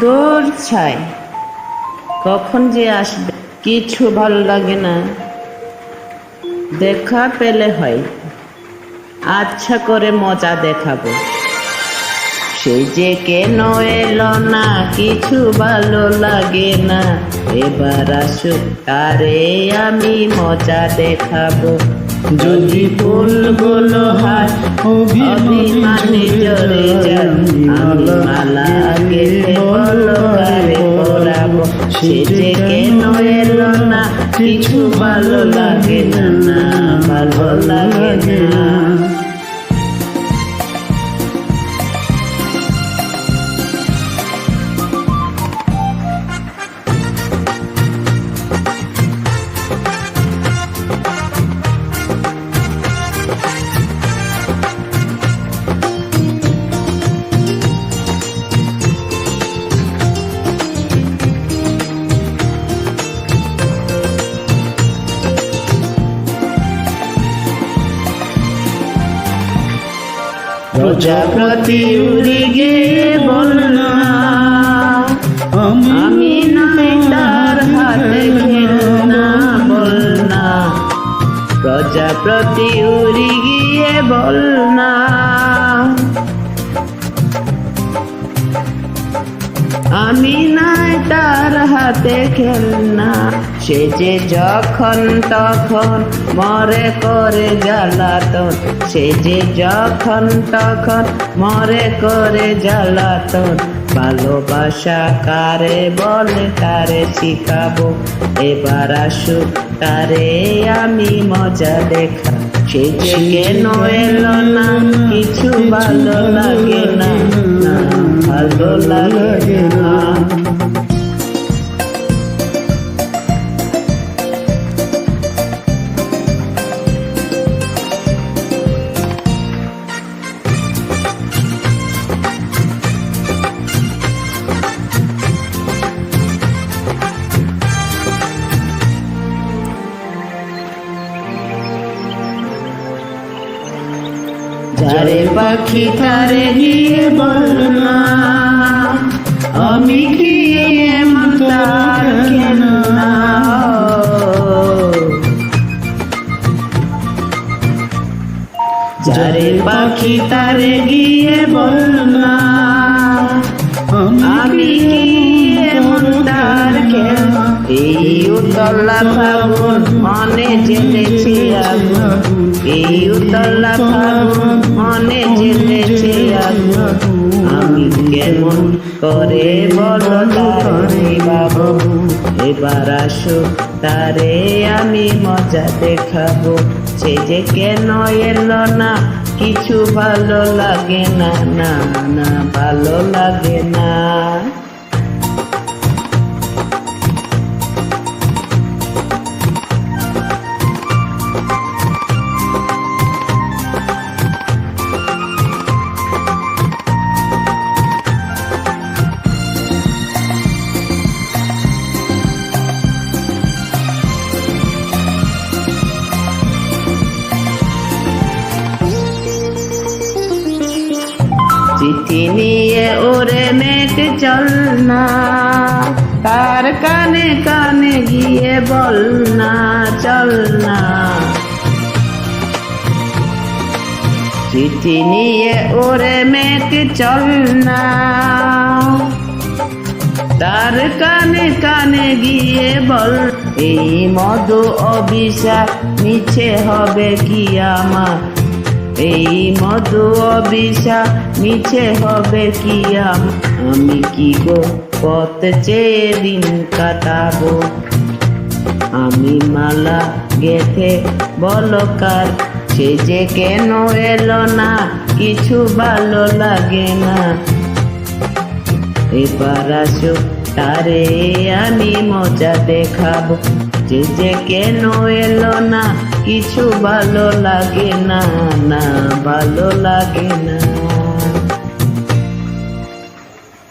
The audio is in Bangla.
দূর ছাই, কখন যে আসবে কিছু ভালো লাগে না। দেখা পেলে হয়, আচ্ছা করে মজা দেখাবো। সে যে কেন এলো না কিছু ভালো লাগে না। এবার আসুক তারে আমি মজা দেখাবো। যদি ফুলগুলো হাত অভিমানে জড়ে যায়, আমি মালা গেলে বলো কারে পরাবো। সে যে কেন এলো না কিছু ভালো লাগে না, ভালো লাগে না। প্রজাপতি উড়ে গিয়ে বলনা, আমি নাই তার হাতে খেলনা বলনা। প্রজাপতি উড়ে গিয়ে বলনা, আমি নাই তার হাতে খেলনা। সে যে যখন তখন মরে করে জ্বালাতন, সে যে যখন তখন মরে করে জ্বালাতন। ভালোবাসা কারে বলে তারে শিখাবো। এবার আসুক তারে আমি মজা দেখা। সে যে কেন এলো না কিছু ভালো লাগে না, ভালো লাগে না। যারে পাখি তারে গিয়ে বলনা, আমি কি এমন তার খেলনা। যারে পাখি তারে গিয়ে বলনা, আমি কি এমন তার খেলনা। এই উতলা ফাগুন মনে জেলেছে আগুন, এই উতলা ফাগুন মনে জেলেছে আগুন। আমি কেমন করে বলো তারে বাবু। এবার আসো তারে আমি মজা দেখাবো। সে যে কেন এলো না কিছু ভালো লাগে না, ভালো লাগে না। চিঠি নিয়ে ওরে মেঘ চল না, তার কানে কানে গিয়ে বল না চল না। চিঠি নিয়ে ওরে মেঘ চল না, তার কানে কানে গিয়ে বল। এই মধু অভিশাপ মিছে হবে কি আমার, এই মধু অভিশাপ মিছে হবে কি আমি কি গো পথ চেয়ে দিন কাটাবো। আমি মালা গেথে বলো কার, সে যে কেন এলো না কিছু ভালো লাগে না। এবার আসো তারে আমি মজা দেখাবো। যে কেন এলো না কিছু ভালো লাগে না, ভালো লাগে না।